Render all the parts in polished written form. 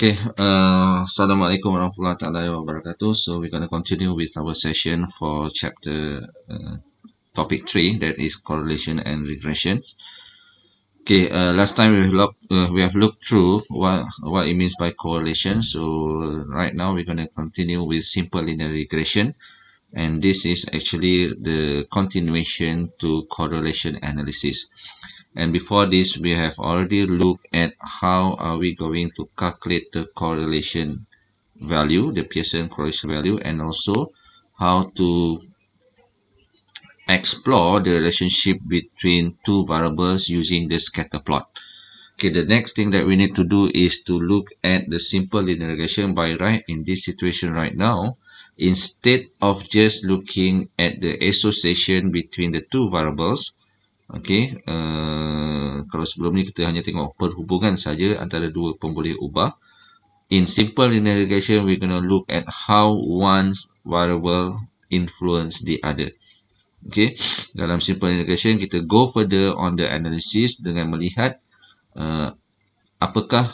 Okay, Assalamualaikum warahmatullahi wabarakatuh. So we're going to continue with our session for chapter topic 3, that is correlation and regression. Okay, last time we have looked through what it means by correlation. So right now we're going to continue with simple linear regression, and this is actually the continuation to correlation analysis. And before this, we have already looked at how are we going to calculate the correlation value, the Pearson correlation value, and also how to explore the relationship between two variables using the scatter plot. Okay, the next thing that we need to do is to look at the simple linear regression by right in this situation right now. Instead of just looking at the association between the two variables, okay, kalau sebelum ni kita hanya tengok perhubungan saja antara dua pemboleh ubah. In simple linear regression, we're going to look at how one variable influence the other. Okay, dalam simple linear regression, kita go further on the analysis dengan melihat apakah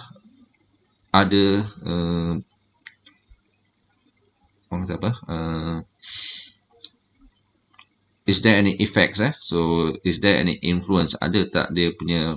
ada is there any effects so is there any influence, ada tak dia punya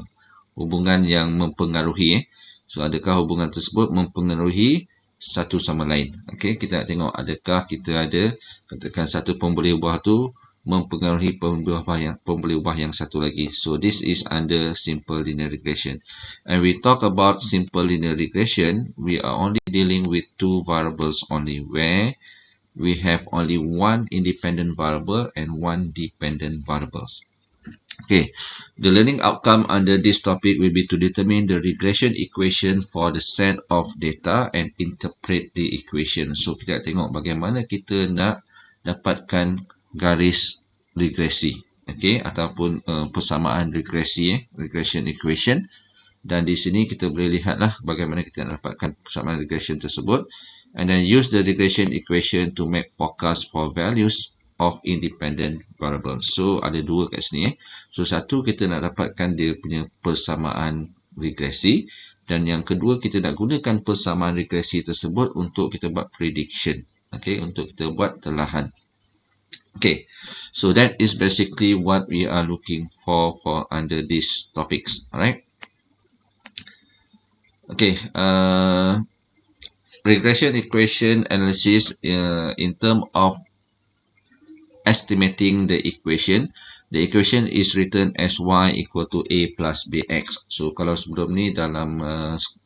hubungan yang mempengaruhi so adakah hubungan tersebut mempengaruhi satu sama lain. Okey, kita nak tengok adakah kita ada katakan satu pemboleh ubah tu mempengaruhi pemboleh ubah yang satu lagi. So this is under simple linear regression. And we talk about simple linear regression, we are only dealing with two variables only, where we have only one independent variable and one dependent variables. Okay, the learning outcome under this topic will be to determine the regression equation for the set of data and interpret the equation. So kita tengok bagaimana kita nak dapatkan garis regresi, okay, ataupun persamaan regresi, regression equation. Dan di sini kita boleh lihatlah bagaimana kita nak dapatkan persamaan regression tersebut, and then use the regression equation to make forecast for values of independent variable. So ada dua kat sini. So satu, kita nak dapatkan dia punya persamaan regresi, dan yang kedua, kita nak gunakan persamaan regresi tersebut untuk kita buat prediction. Okay, untuk kita buat telahan. Okay, so that is basically what we are looking for under these topics. Alright. Okay, regression equation analysis in terms of estimating the equation. The equation is written as y equal to a plus bx. So kalau sebelum ni dalam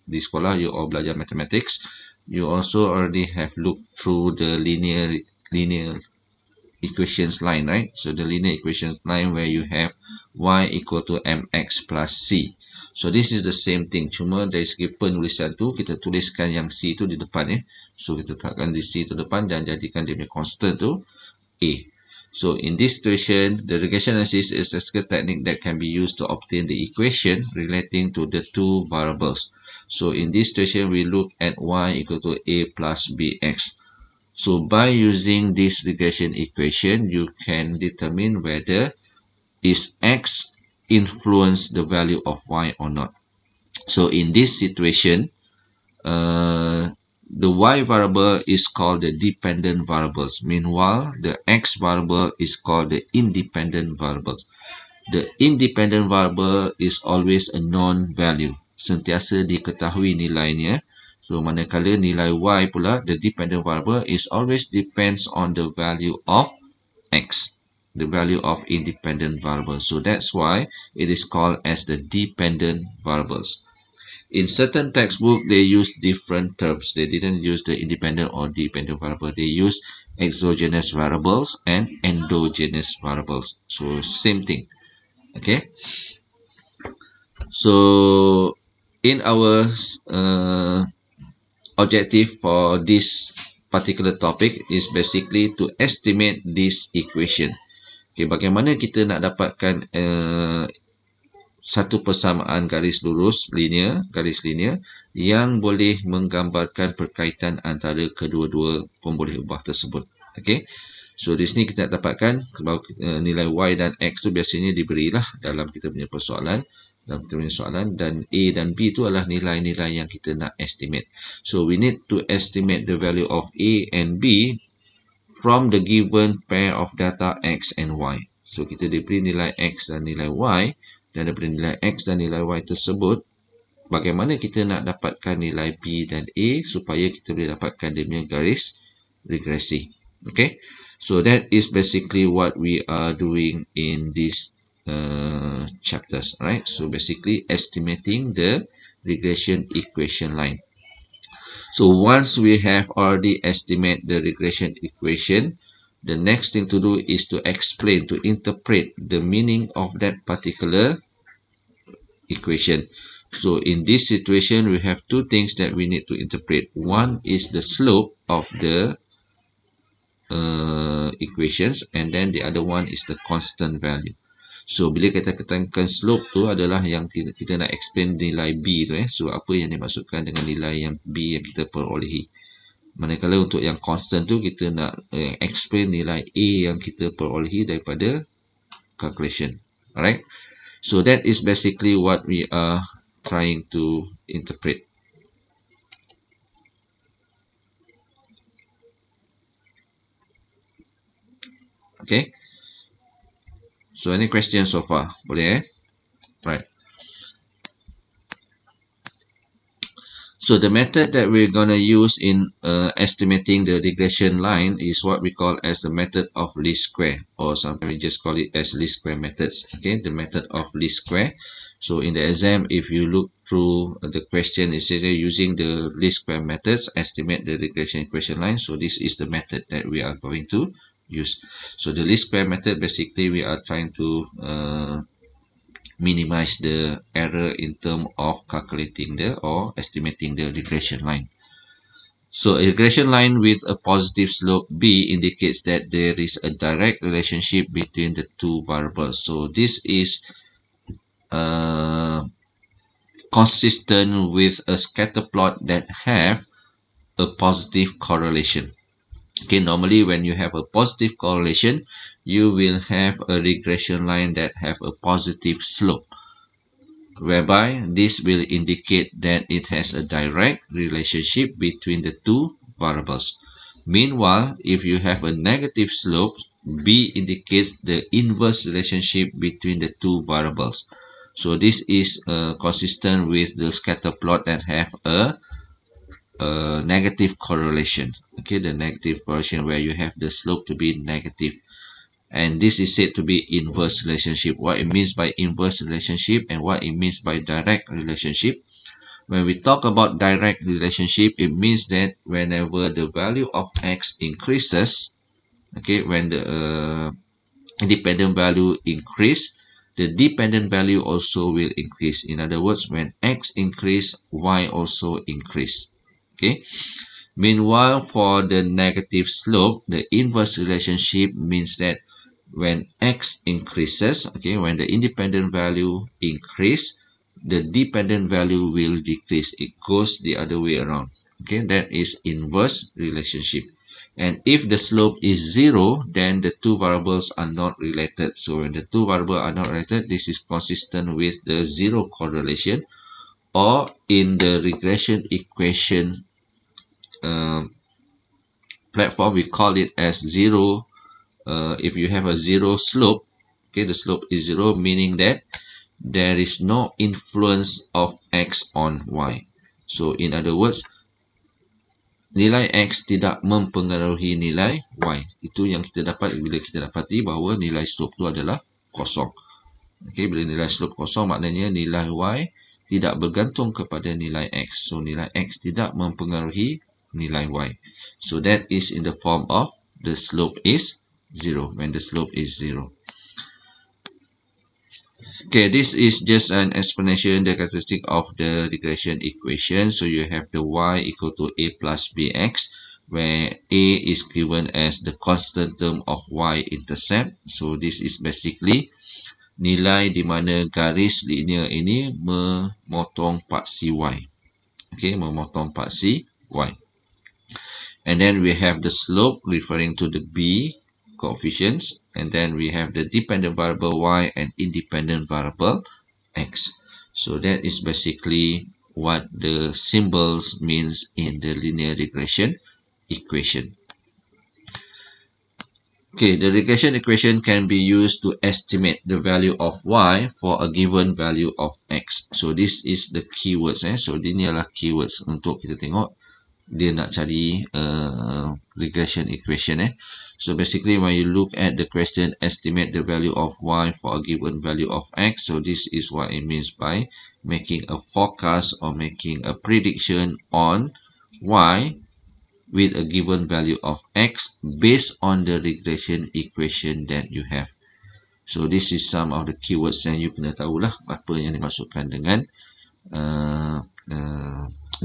di sekolah you all belajar mathematics, you also already have looked through the linear equations line, right? So the linear equations line where you have y equal to mx plus c. So this is the same thing, cuma dari segi penulisan tu kita tuliskan yang c tu di depan So kita letakkan di c tu depan dan jadikan dia punya constant tu a. So in this situation, the regression analysis is a statistical technique that can be used to obtain the equation relating to the two variables. So in this situation, we look at y equal to a plus bx. So by using this regression equation, you can determine whether is x influence the value of y or not. So in this situation, the y variable is called the dependent variables. Meanwhile, the x variable is called the independent variables. The independent variable is always a known value. Sentiasa diketahui nilainya. So manakala nilai y pula, the dependent variable is always depends on the value of x, the value of independent variables. So that's why it is called as the dependent variables. In certain textbooks, they use different terms. They didn't use the independent or dependent variable. They use exogenous variables and endogenous variables. So same thing. Okay. So in our objective for this particular topic is basically to estimate this equation. Okay, bagaimana kita nak dapatkan satu persamaan garis lurus garis linear yang boleh menggambarkan perkaitan antara kedua-dua pemboleh ubah tersebut. Okay, so di sini kita nak dapatkan nilai y dan x tu biasanya diberilah dalam kita punya persoalan. dalam teori soalan, dan A dan B itu adalah nilai-nilai yang kita nak estimate. So we need to estimate the value of A and B from the given pair of data X and Y. So kita diberi nilai X dan nilai Y, dan daripada nilai X dan nilai Y tersebut, bagaimana kita nak dapatkan nilai B dan A supaya kita boleh dapatkan dia punya garis regresi. Okay, so that is basically what we are doing in this chapters, right? So basically estimating the regression equation line. So once we have already estimate the regression equation, the next thing to do is to explain, to interpret the meaning of that particular equation. So in this situation, we have two things that we need to interpret. One is the slope of the equations, and then the other one is the constant value. So bila kita katakan slope tu adalah yang kita nak explain nilai B tu. So apa yang dimaksudkan dengan nilai yang B yang kita perolehi. Manakala untuk yang constant tu kita nak explain nilai A yang kita perolehi daripada calculation. Alright. So that is basically what we are trying to interpret. Okay. So any questions so far? Boleh Right. So the method that we're going to use in estimating the regression line is what we call as the method of least square, or sometimes we just call it as least square methods. Okay, the method of least square. So in the exam, if you look through the question, it's using the least square methods, estimate the regression equation line. So this is the method that we are going to use. So the least square method, basically we are trying to minimize the error in terms of calculating the or estimating the regression line. So a regression line with a positive slope B indicates that there is a direct relationship between the two variables. So this is consistent with a scatter plot that have a positive correlation. Okay, normally when you have a positive correlation, you will have a regression line that have a positive slope, whereby this will indicate that it has a direct relationship between the two variables. Meanwhile, if you have a negative slope, B indicates the inverse relationship between the two variables. So this is consistent with the scatter plot that have a negative correlation. Okay, the negative correlation where you have the slope to be negative. And this is said to be inverse relationship. What it means by inverse relationship and what it means by direct relationship. When we talk about direct relationship, it means that whenever the value of x increases, okay, when the independent value increase, the dependent value also will increase. In other words, when x increase, y also increase. Okay. Meanwhile, for the negative slope, the inverse relationship means that when x increases, okay, when the independent value increase, the dependent value will decrease. It goes the other way around. Okay, that is inverse relationship. And if the slope is 0, then the two variables are not related. So when the two variables are not related, this is consistent with the zero correlation, or in the regression equation platform, we call it as zero. If you have a zero slope, okay, the slope is 0, meaning that there is no influence of x on y. So in other words, nilai x tidak mempengaruhi nilai y. Itu yang kita dapat bila kita dapati bahawa nilai slope itu adalah kosong. Okay, bila nilai slope kosong, maknanya nilai y tidak bergantung kepada nilai x. So nilai x tidak mempengaruhi nilai y. So that is in the form of the slope is 0, when the slope is 0. Okay, this is just an explanation, the characteristic of the regression equation. So you have the y equal to a plus bx, where a is given as the constant term of y-intercept. So this is basically nilai di mana garis linear ini memotong paksi y. Okay, memotong paksi y. And then we have the slope referring to the b coefficients, and then we have the dependent variable y and independent variable x. So that is basically what the symbols means in the linear regression equation. Okay, the regression equation can be used to estimate the value of y for a given value of x. So this is the keywords. So ini adalah keywords untuk kita tengok dia nak cari regression equation. So basically when you look at the question, estimate the value of y for a given value of x. So this is what it means by making a forecast or making a prediction on y with a given value of x based on the regression equation that you have. So this is some of the keywords yang you kena tahulah apa yang dimasukkan dengan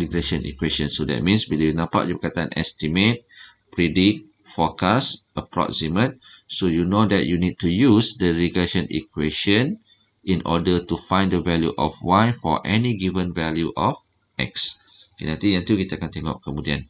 regression equation. So that means bila you nampak je perkataan estimate, predict, forecast, approximate, so you know that you need to use the regression equation in order to find the value of y for any given value of x. Okay, nanti yang tu kita akan tengok kemudian.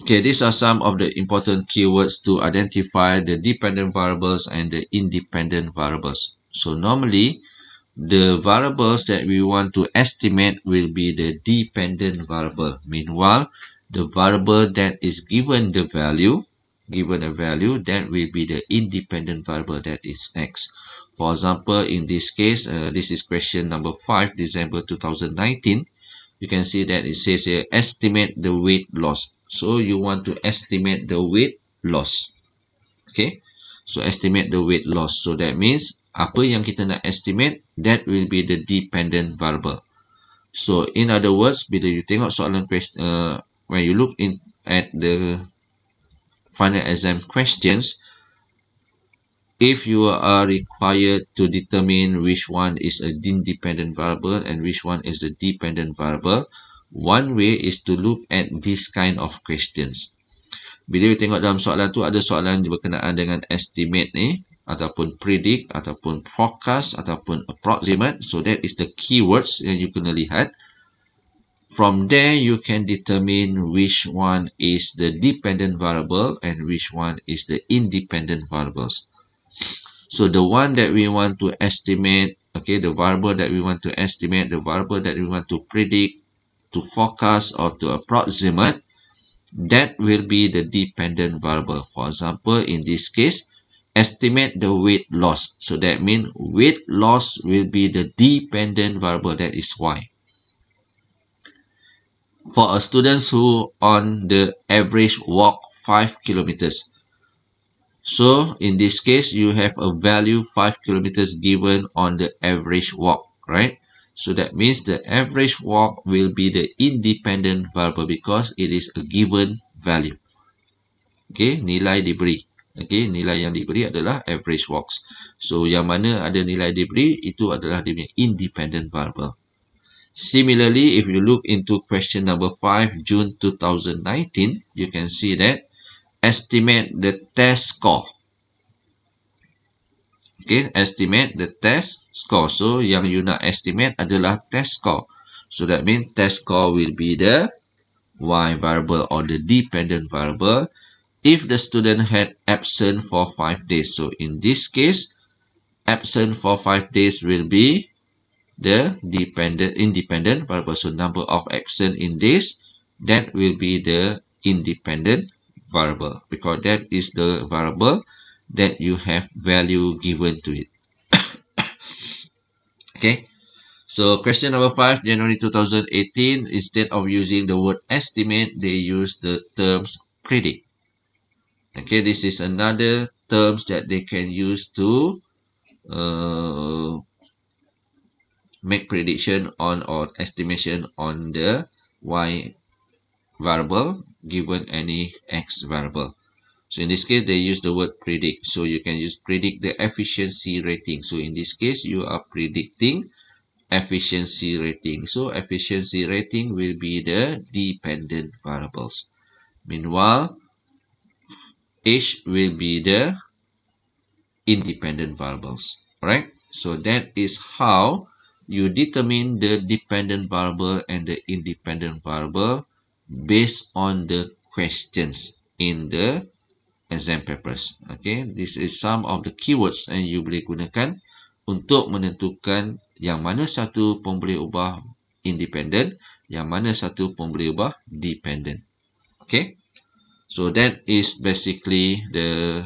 Okay, these are some of the important keywords to identify the dependent variables and the independent variables. So normally, the variables that we want to estimate will be the dependent variable. Meanwhile, the variable that is given a value, that will be the independent variable, that is x. For example, in this case, this is question number 5, December 2019. You can see that it says here, estimate the weight loss. So you want to estimate the weight loss. Okay. So estimate the weight loss. So that means apa yang kita nak estimate, that will be the dependent variable. So in other words, bila you tengok soalan question, when you look in at the final exam questions, if you are required to determine which one is an independent variable and which one is the dependent variable, one way is to look at this kind of questions. Bila you tengok dalam soalan tu ada soalan berkenaan dengan estimate ni, ataupun predict, ataupun forecast, ataupun approximate. So that is the keywords yang you kena lihat. From there, you can determine which one is the dependent variable and which one is the independent variables. So the one that we want to estimate, okay, the variable that we want to estimate, the variable that we want to predict, to forecast or to approximate, that will be the dependent variable. For example, in this case, estimate the weight loss. So that means weight loss will be the dependent variable, that is y. For a student who on the average walk 5 kilometers. So in this case, you have a value 5 kilometers given on the average walk, right? So that means the average walk will be the independent variable because it is a given value. Okay, nilai diberi. Okay, nilai yang diberi adalah average walks. So yang mana ada nilai diberi, itu adalah dia punya independent variable. Similarly, if you look into question number 5, June 2019, you can see that estimate the test score. Okay, estimate the test score. So, yang you nak estimate adalah test score. So, that means test score will be the y variable or the dependent variable if the student had absent for 5 days. So, in this case, absent for 5 days will be the independent variable. So, number of absent in days, that will be the independent variable because that is the variable that you have value given to it. Okay, so question number 5, January 2018, instead of using the word estimate, they use the terms predict. Okay, this is another terms that they can use to make prediction on or estimation on the y variable given any x variable. So in this case, they use the word predict. So you can use predict the efficiency rating. So in this case, you are predicting efficiency rating. So efficiency rating will be the dependent variables. Meanwhile, age will be the independent variables. Right? So that is how you determine the dependent variable and the independent variable based on the questions in the exam papers. Okay, this is some of the keywords yang you boleh gunakan untuk menentukan yang mana satu pun boleh ubah independent, yang mana satu pun boleh ubah dependent. Okay, so that is basically the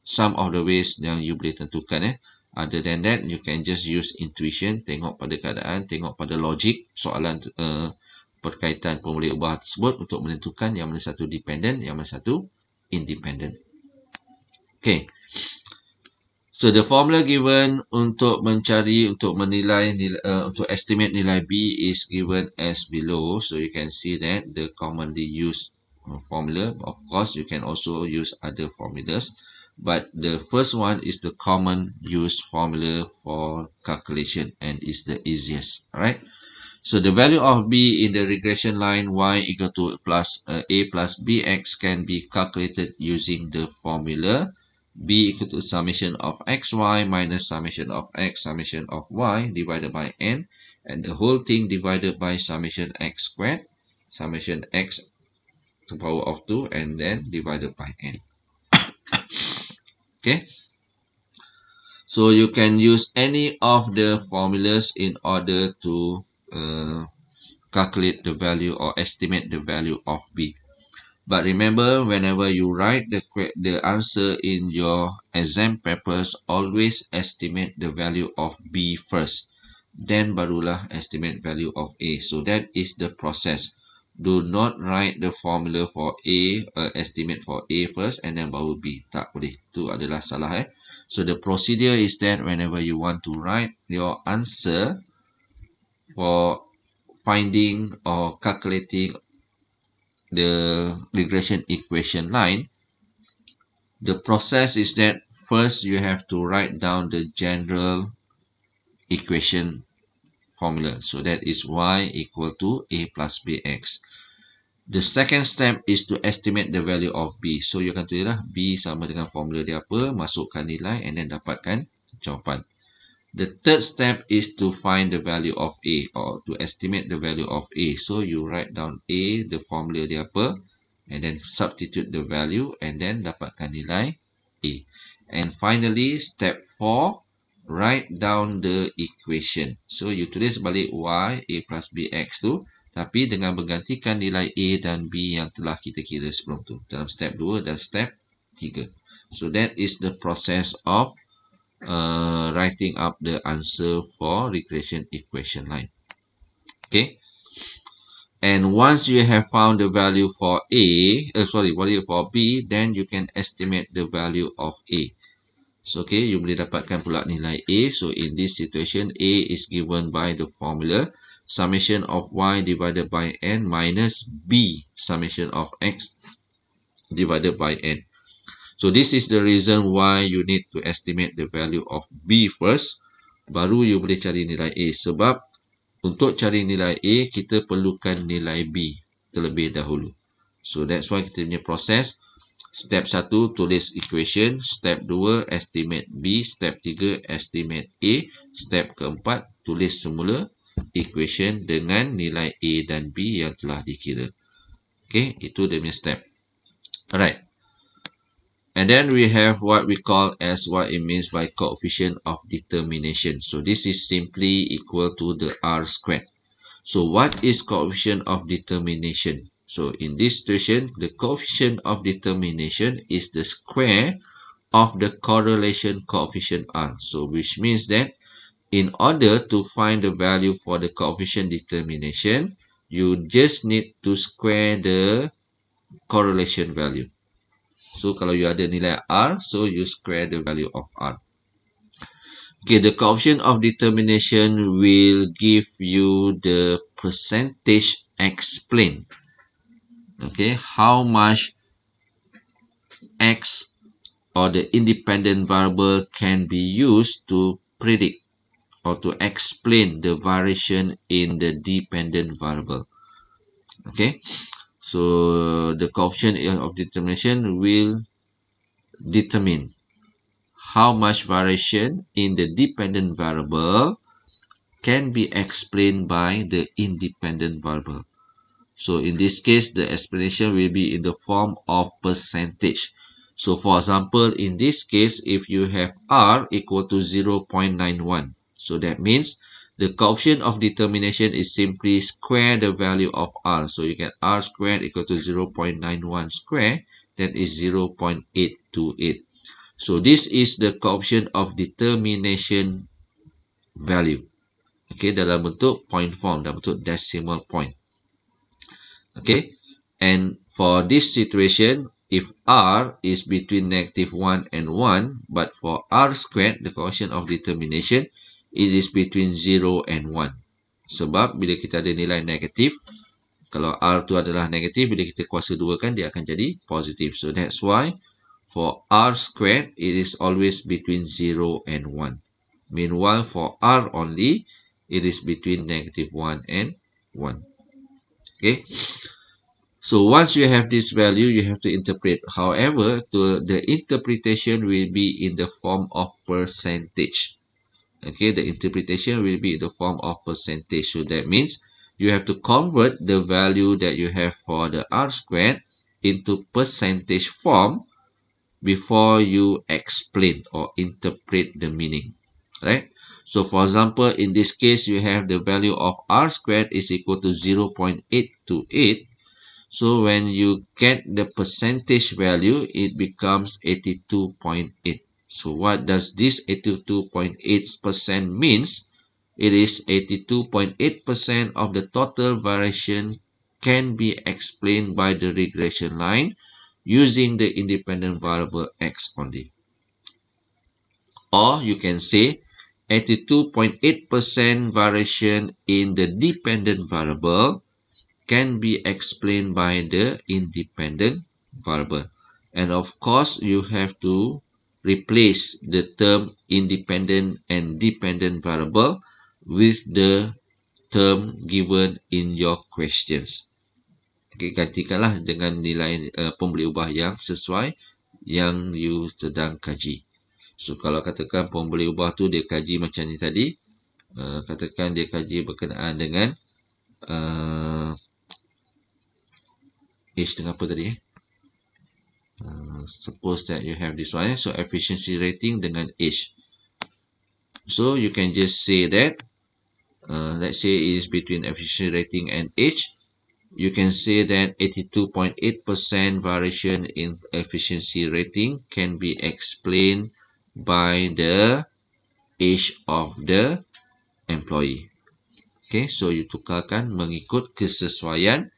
some of the ways yang you boleh tentukan. Other than that, you can just use intuition, tengok pada keadaan, tengok pada logik soalan berkaitan pun boleh ubah tersebut untuk menentukan yang mana satu dependent, yang mana satu independent. Okay. So the formula given untuk mencari, untuk menilai, untuk estimate nilai B is given as below. So you can see that the commonly used formula. Of course, you can also use other formulas. But the first one is the common used formula for calculation and is the easiest. Alright. So the value of B in the regression line y equal to A plus bx can be calculated using the formula B equal to summation of xy minus summation of x summation of y divided by n, and the whole thing divided by summation x squared, summation x to the power of 2, and then divided by n. Okay. So you can use any of the formulas in order to calculate the value or estimate the value of B. But remember, whenever you write the answer in your exam papers, always estimate the value of B first. Then barulah estimate value of A. So that is the process. Do not write the formula for A, estimate for A first and then baru B. Tak boleh. Itu adalah salah. So the procedure is that whenever you want to write your answer for finding or calculating the regression equation line, the process is that first you have to write down the general equation formula. So that is y equal to A plus bx. The second step is to estimate the value of B. So you akan tulislah B sama dengan formula dia apa, masukkan nilai and then dapatkan jawapan. The third step is to find the value of A or to estimate the value of A. So you write down A, the formula dia apa, and then substitute the value and then dapatkan nilai A. And finally, step 4, write down the equation. So you tulis balik y, A plus bx tu, tapi dengan menggantikan nilai A dan B yang telah kita kira sebelum tu. Dalam step 2 dan step 3. So that is the process of writing up the answer for regression equation line. Okay. And once you have found the value for value for B, then you can estimate the value of A. So, okay, you boleh dapatkan pula nilai A. So, in this situation, A is given by the formula summation of y divided by n minus B summation of x divided by n. So, this is the reason why you need to estimate the value of B first. Baru you boleh cari nilai A. Sebab untuk cari nilai A, kita perlukan nilai B terlebih dahulu. So, that's why kita punya proses. Step 1, tulis equation. Step 2, estimate B. Step 3, estimate A. Step keempat, tulis semula equation dengan nilai A dan B yang telah dikira. Okay, itu dia punya step. Alright. And then we have what we call as what it means by coefficient of determination. So this is simply equal to the R squared. So what is coefficient of determination? So in this situation, the coefficient of determination is the square of the correlation coefficient R. So which means that in order to find the value for the coefficient determination, you just need to square the correlation value. So, kalau you ada nilai R, so you square the value of R. Okay, the coefficient of determination will give you the percentage explained. Okay, how much X or the independent variable can be used to predict or to explain the variation in the dependent variable. Okay, so the coefficient of determination will determine how much variation in the dependent variable can be explained by the independent variable. So in this case, the explanation will be in the form of percentage. So for example, in this case, if you have R equal to 0.91, so that means the coefficient of determination is simply square the value of R. So you get R squared equal to 0.91 square, that is 0.828. So this is the coefficient of determination value. Okay, dalam bentuk point form, dalam bentuk decimal point. Okay, and for this situation, if R is between -1 and 1, but for R squared, the coefficient of determination, it is between 0 and 1. Sebab bila kita ada nilai negatif, kalau R tu adalah negatif, bila kita kuasa 2 kan, dia akan jadi positif. So that's why for R squared, it is always between 0 and 1. Meanwhile, for R only, it is between -1 and 1. Okay. So once you have this value, you have to interpret. However, the interpretation will be in the form of percentage. Okay, the interpretation will be in the form of percentage. So that means you have to convert the value that you have for the R squared into percentage form before you explain or interpret the meaning. Right? So for example, in this case, you have the value of R squared is equal to 0.828. So when you get the percentage value, it becomes 82.8. So what does this 82.8% means? It is 82.8% of the total variation can be explained by the regression line using the independent variable x only. Or you can say 82.8% variation in the dependent variable can be explained by the independent variable. And of course, you have to replace the term independent and dependent variable with the term given in your questions. Okay, gantikanlah dengan nilai pembeli ubah yang sesuai yang you sedang kaji. So, kalau katakan pembeli ubah tu dia kaji macam ni tadi, katakan dia kaji berkenaan dengan age dengan apa tadi suppose that you have this one, so efficiency rating dengan age. So you can just say that let's say it is between efficiency rating and age. You can say that 82.8% variation in efficiency rating can be explained by the age of the employee. Okay, so you tukarkan mengikut kesesuaian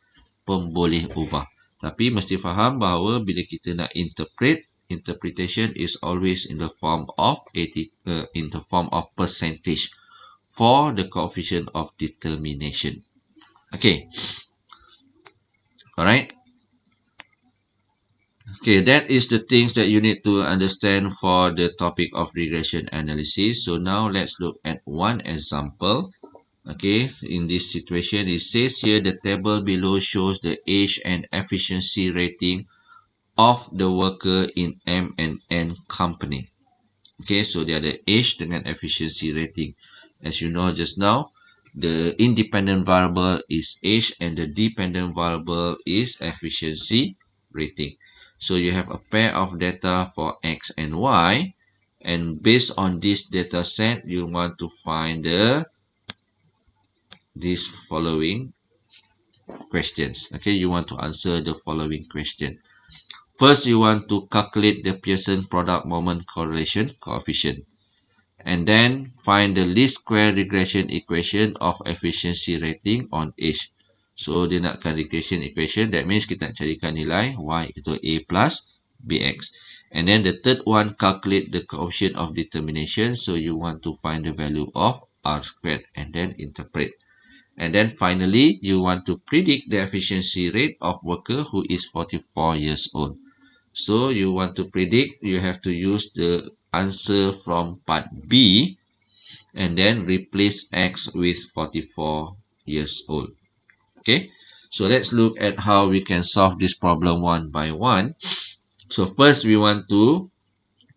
pemboleh ubah. Tapi mesti faham bahawa bila kita nak interpretation is always in the form of percentage for the coefficient of determination. Okay. Alright. Okay, that is the things that you need to understand for the topic of regression analysis. So now let's look at one example. Okay, in this situation, it says here the table below shows the age and efficiency rating of the worker in M and N company. Okay, so they are the age dengan efficiency rating. As you know just now, the independent variable is age and the dependent variable is efficiency rating. So you have a pair of data for X and Y, and based on this data set, you want to find these following questions. Okay, you want to answer the following question. First, you want to calculate the Pearson product moment correlation coefficient. And then find the least square regression equation of efficiency rating on age. So, dia nakkan regression equation. That means kita nak carikan nilai y equal to a plus bx. And then the third one, calculate the coefficient of determination. So, you want to find the value of r squared and then interpret. And then finally, you want to predict the efficiency rate of worker who is 44 years old. So you want to predict, you have to use the answer from part B and then replace X with 44 years old. Okay, so let's look at how we can solve this problem one by one. So first we want to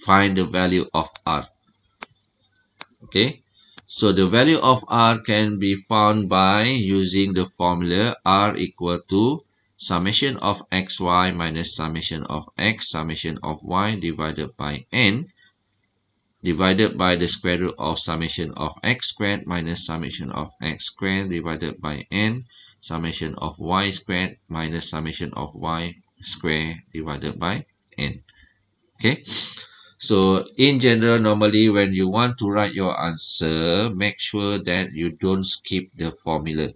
find the value of R. Okay, so the value of R can be found by using the formula R equal to summation of xy minus summation of x summation of y divided by n divided by the square root of summation of x squared minus summation of x squared divided by n summation of y squared minus summation of y squared divided by n. Okay, so in general, normally when you want to write your answer, make sure that you don't skip the formula.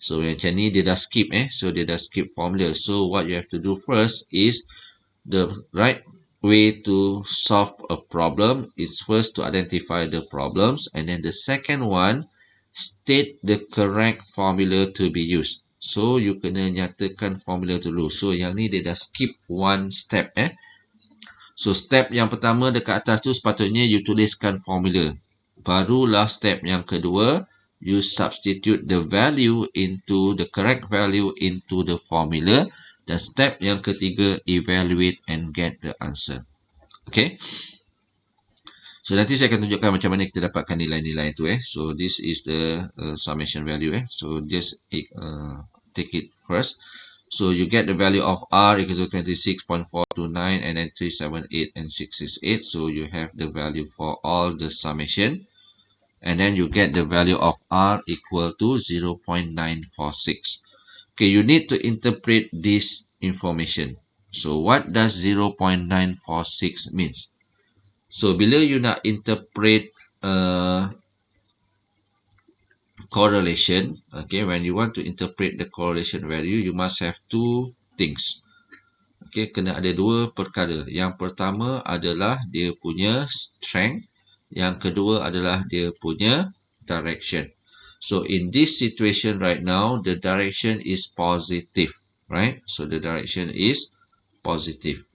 So macam ni dia dah skip so dia dah skip formula. So what you have to do first is the right way to solve a problem is first to identify the problems, and then the second one, state the correct formula to be used. So you kena nyatakan formula dulu. So yang ni dia dah skip one step So step yang pertama dekat atas tu sepatutnya you tuliskan formula. Barulah step yang kedua, you substitute the value into the correct value into the formula. Dan step yang ketiga, evaluate and get the answer. Okay. So nanti saya akan tunjukkan macam mana kita dapatkan nilai-nilai itu So this is the summation value So just take it first. So you get the value of R equal to 26.429 and then 378 and 668. So you have the value for all the summation. And then you get the value of R equal to 0.946. Okay, you need to interpret this information. So what does 0.946 means? So bila you nak interpret correlation, okay, when you want to interpret the correlation value, you must have two things. Okay, kena ada dua perkara. Yang pertama adalah dia punya strength. Yang kedua adalah dia punya direction. So in this situation right now, the direction is positive, right? So the direction is positive.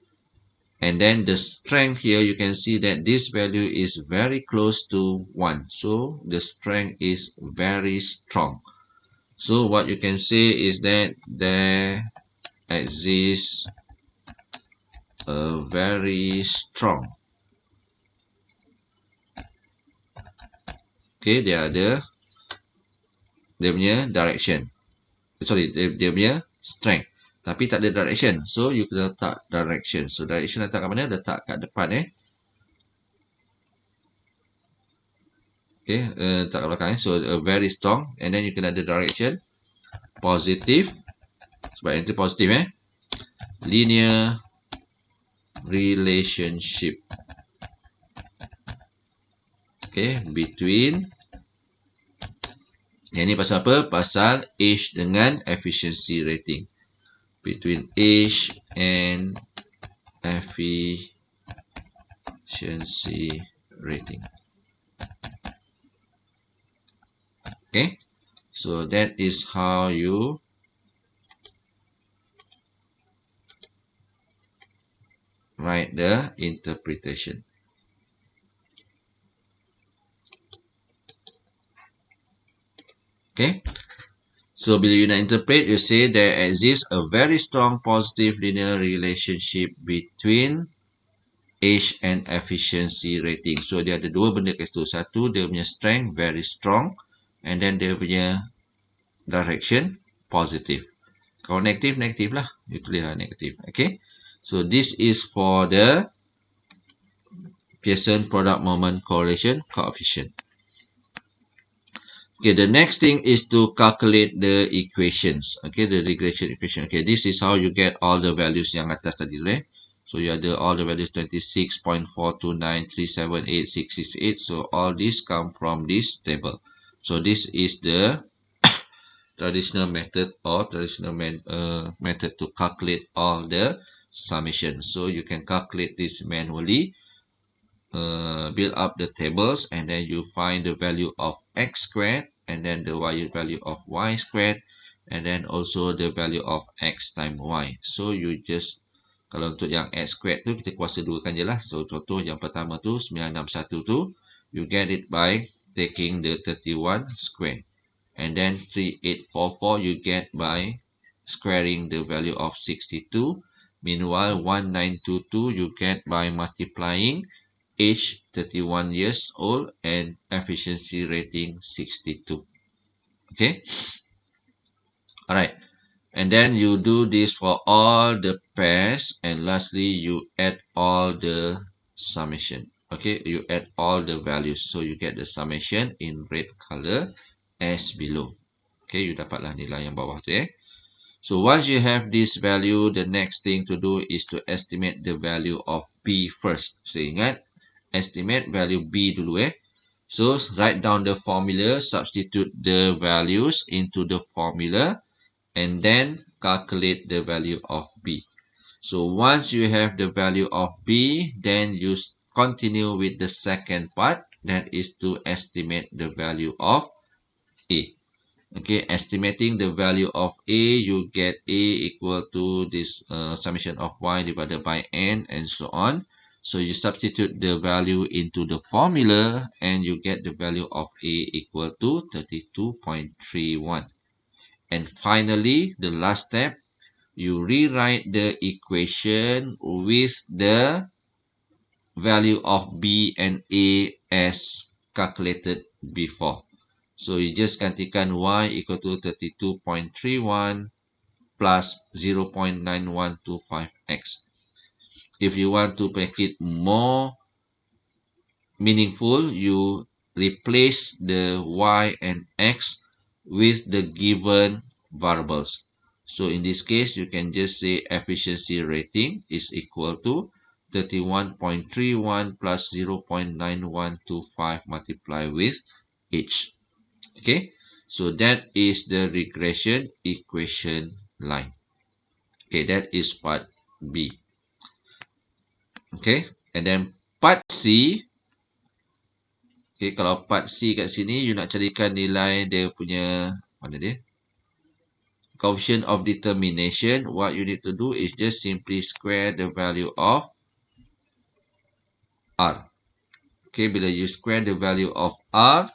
And then the strength here, you can see that this value is very close to 1. So the strength is very strong. So what you can say is that there exists a very strong. Okay, dia ada dia punya direction. Sorry, dia punya strength. Tapi tak ada direction. So you kena letak direction. So direction letak kat mana? Letak kat depan Okay, letak kat belakang So very strong. And then you kena ada direction. Positive. Sebab yang itu positif Linear relationship. Okay, between. Yang ni pasal apa? Pasal age dengan efficiency rating. Between age and efficiency rating. Okay, so that is how you write the interpretation. Okay, so bila you nak interpret, you say there exists a very strong positive linear relationship between age and efficiency rating. So dia ada dua benda kat situ. Satu, dia punya strength very strong, and then dia punya direction positive. Kalau negatif, negatif lah. You tulislah negatif. Okay, so this is for the Pearson product moment correlation coefficient. Okay, the next thing is to calculate the equations. Okay, the regression equation. Okay, this is how you get all the values yang atas tadi So you ada all the values 26.429, 378, 668. So all these come from this table. So this is the traditional method or traditional method to calculate all the summations. So you can calculate this manually. Build up the tables, and then you find the value of x squared, and then the value of y squared, and then also the value of x times y. So you just, kalau untuk yang x squared tu kita kuasa duakan je lah. So contoh yang pertama tu 961 tu, you get it by taking the 31 square, and then 3844 you get by squaring the value of 62. Meanwhile 1922 you get by multiplying age 31 years old and efficiency rating 62. Okay, alright. And then you do this for all the pairs, and lastly you add all the summation. Okay, you add all the values, so you get the summation in red color as below. Okay, you dapatlah nilai yang bawah tu So once you have this value, the next thing to do is to estimate the value of B first. So ingat, estimate value B dulu So write down the formula, substitute the values into the formula, and then calculate the value of B. So once you have the value of B, then you continue with the second part, that is to estimate the value of A. Okay, estimating the value of A, you get A equal to this summation of Y divided by N and so on. So you substitute the value into the formula and you get the value of A equal to 32.31. And finally, the last step, you rewrite the equation with the value of B and A as calculated before. So you just gantikan Y equal to 32.31 plus 0.9125x. If you want to make it more meaningful, you replace the Y and X with the given variables. So in this case, you can just say efficiency rating is equal to 31.31 plus 0.9125 multiplied with H. Okay, so that is the regression equation line. Okay, that is part B. Okay, and then part C. Okay, kalau part C kat sini, you nak carikan nilai dia punya, mana dia? Coefficient of determination. What you need to do is just simply square the value of R. Okay, bila you square the value of R,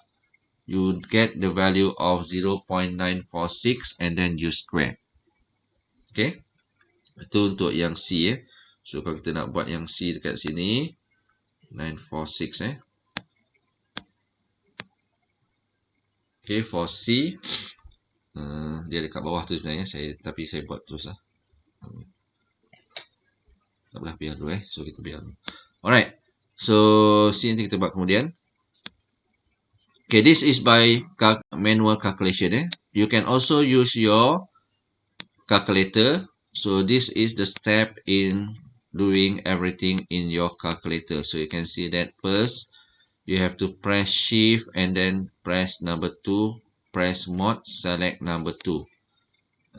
you get the value of 0.946 and then you square. Okay. Itu untuk yang C So kalau kita nak buat yang C dekat sini 946 Okay, for C dia dekat bawah tu sebenarnya tapi saya buat terus lah. Tak boleh biar dulu So kita biar dulu. Alright. So C nanti kita buat kemudian. Okay, this is by manual calculation You can also use your calculator. So this is the step in doing everything in your calculator. So you can see that first you have to press shift and then press number 2, press mod, select number 2.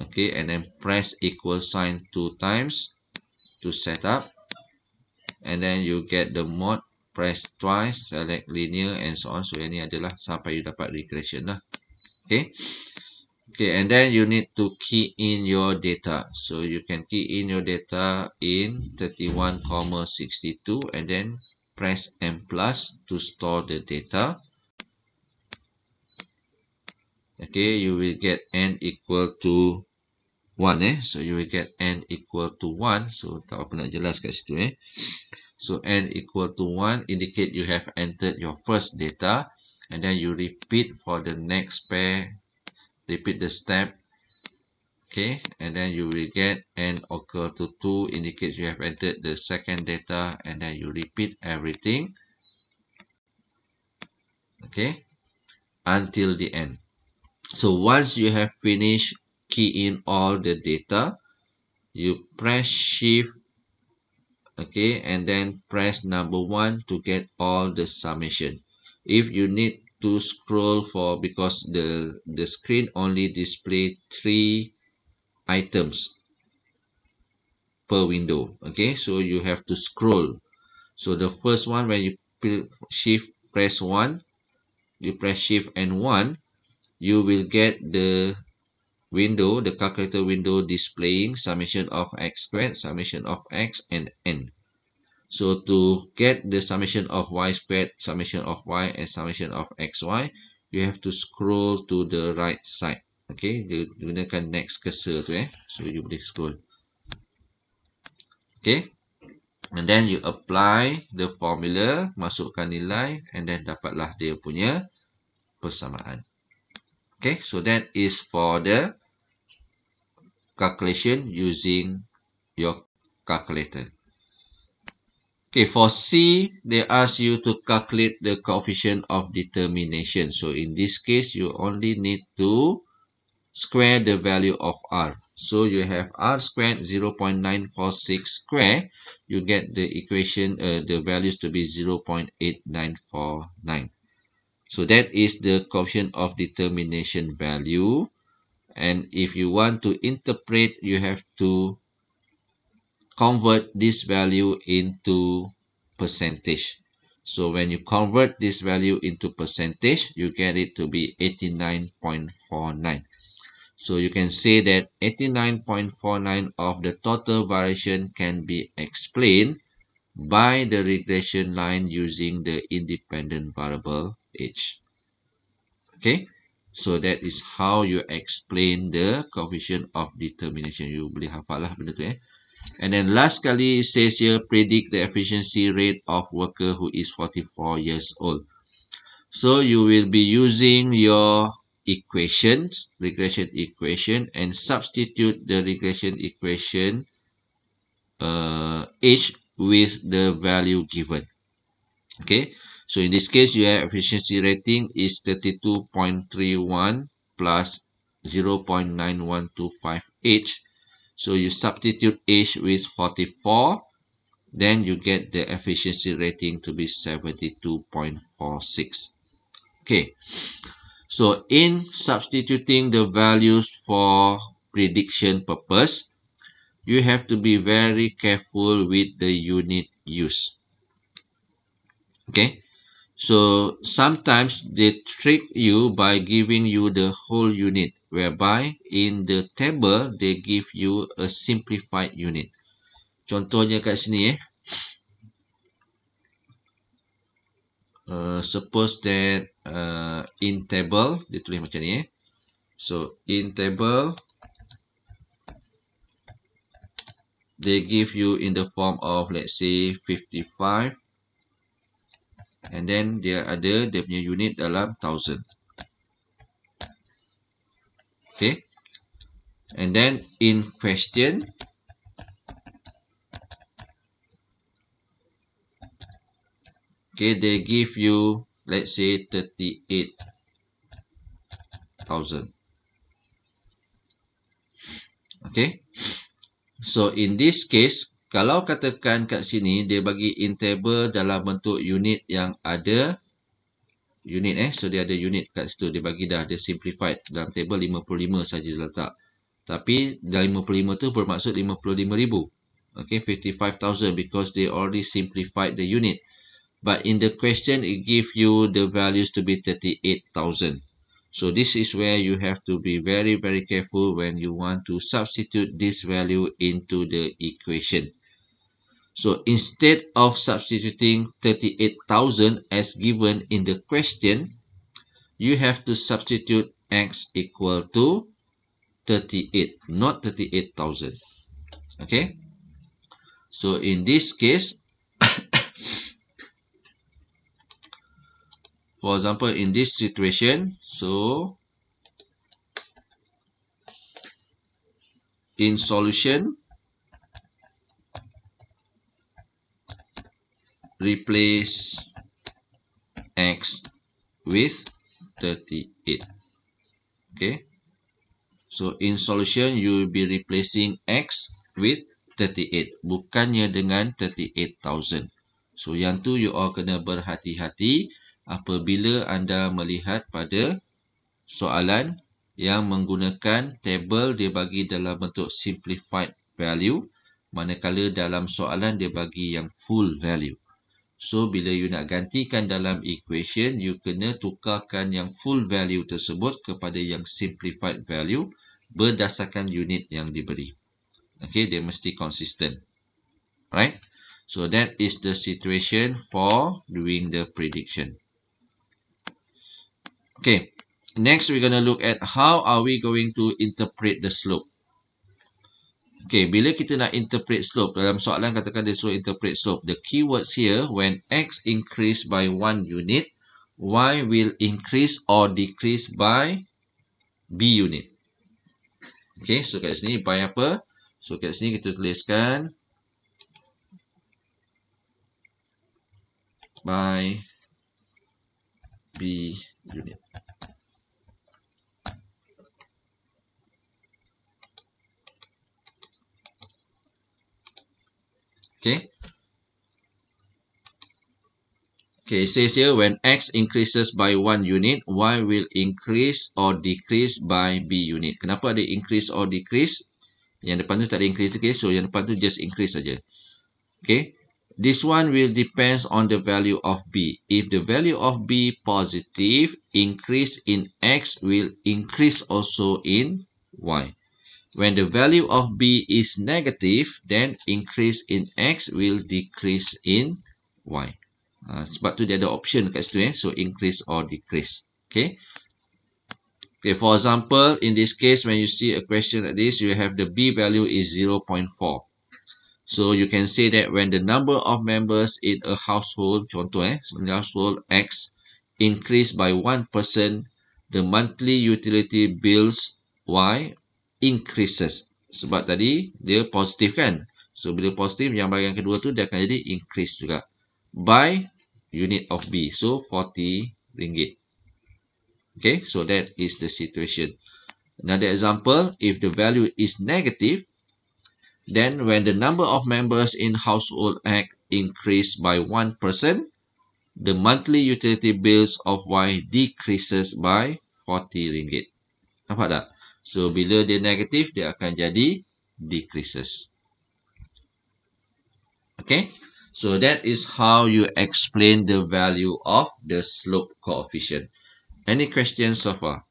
Okay, and then press equal sign 2 times to set up. And then you get the mod, press twice, select linear and so on. So ini adalah sampai you dapat regression lah. Okay. Okay, and then you need to key in your data. So you can key in your data in 31,62 and then press M plus to store the data. Okay, you will get N equal to 1 So you will get N equal to 1. So tak apa nak jelas kat situ So N equal to 1 indicate you have entered your first data. And then you repeat for the next pair. Repeat the step. Okay, and then you will get N equal to 2 indicates you have entered the second data, and then you repeat everything. Okay, until the end. So once you have finished key in all the data, you press shift, okay, and then press number 1 to get all the summation. If you need to scroll because the screen only display 3 items per window. Okay, so you have to scroll. So the first one, when you shift press 1, you press shift and 1, you will get the window, the calculator window displaying summation of x squared, summation of x, and n. So to get the summation of y squared, summation of y, and summation of xy, you have to scroll to the right side. Okay, gunakan next cursor tu So you boleh scroll. Okay, and then you apply the formula, masukkan nilai, and then dapatlah dia punya persamaan. Okay, so that is for the calculation using your calculator. Okay, for C, they ask you to calculate the coefficient of determination. So in this case, you only need to square the value of R. So you have R squared 0.946 square. You get the equation, the values to be 0.8949. So that is the coefficient of determination value. And if you want to interpret, you have to convert this value into percentage. So when you convert this value into percentage, you get it to be 89.49. So you can say that 89.49 of the total variation can be explained by the regression line using the independent variable h. Okay, so that is how you explain the coefficient of determination. You boleh hafal lah benda tu And then last kali it says here, predict the efficiency rate of worker who is 44 years old. So you will be using your equations, regression equation, and substitute the regression equation h with the value given. Okay, so in this case, your efficiency rating is 32.31 plus 0.9125h. So you substitute h with 44, then you get the efficiency rating to be 72.46. Okay, so in substituting the values for prediction purpose, you have to be very careful with the unit use. Okay, so sometimes they trick you by giving you the whole unit, whereby in the table they give you a simplified unit. Contohnya kat sini suppose that in table dia tulis macam ni So in table they give you in the form of, let's say, 55, and then dia ada dia punya unit dalam 1000. Okay, and then in question they give you, let's say, 38,000. Okay, so in this case, kalau katakan kat sini dia bagi in table dalam bentuk unit yang ada unit so dia ada unit kat situ, dia bagi dah, dia simplified dalam table 55 saja dia letak. Tapi dalam 55 tu bermaksud 55,000. Okay, 55,000 because they already simplified the unit. But in the question it give you the values to be 38,000. So this is where you have to be very careful when you want to substitute this value into the equation. So instead of substituting 38,000 as given in the question, you have to substitute x equal to 38, not 38,000. Okay? So in this case, for example, in this situation, so in solution, replace x with 38. Okay, so in solution you will be replacing x with 38, bukannya dengan 38,000. So yang tu you all kena berhati-hati apabila anda melihat pada soalan yang menggunakan table dia bagi dalam bentuk simplified value, manakala dalam soalan dia bagi yang full value. So, bila you nak gantikan dalam equation, you kena tukarkan yang full value tersebut kepada yang simplified value berdasarkan unit yang diberi. Okay, dia mesti consistent. Right? So, that is the situation for doing the prediction. Okay, next we're going to look at how are we going to interpret the slope. Okay, bila kita nak interpret slope, dalam soalan katakan dia suruh interpret slope. The keywords here, when x increase by 1 unit, y will increase or decrease by b unit. Okay, so kat sini by apa? So kat sini kita tuliskan by B unit. Okay. Okay, it says here when X increases by 1 unit, Y will increase or decrease by B unit. Kenapa ada increase or decrease? Yang depan tu tak ada increase, okay? So yang depan tu just increase saja. Okay. This one will depends on the value of B. If the value of B positive, increase in X will increase also in Y. When the value of B is negative, then increase in X will decrease in Y. Sebab tu dia ada option kat situ, so increase or decrease. Okay. Okay, for example, in this case, when you see a question like this, you have the B value is 0.4. So you can say that when the number of members in a household, contoh so household X increase by 1%, the monthly utility bills Y increases. Sebab tadi dia positif kan? So bila positif, yang bahagian kedua tu dia akan jadi increase juga. By unit of B. So 40 ringgit. Okay, so that is the situation. Another example, if the value is negative, then when the number of members in household X increase by 1%, the monthly utility bills of Y decreases by 40 ringgit. Nampak tak? So, bila dia negatif, dia akan jadi decreases. Okay? So, that is how you explain the value of the slope coefficient. Any questions so far?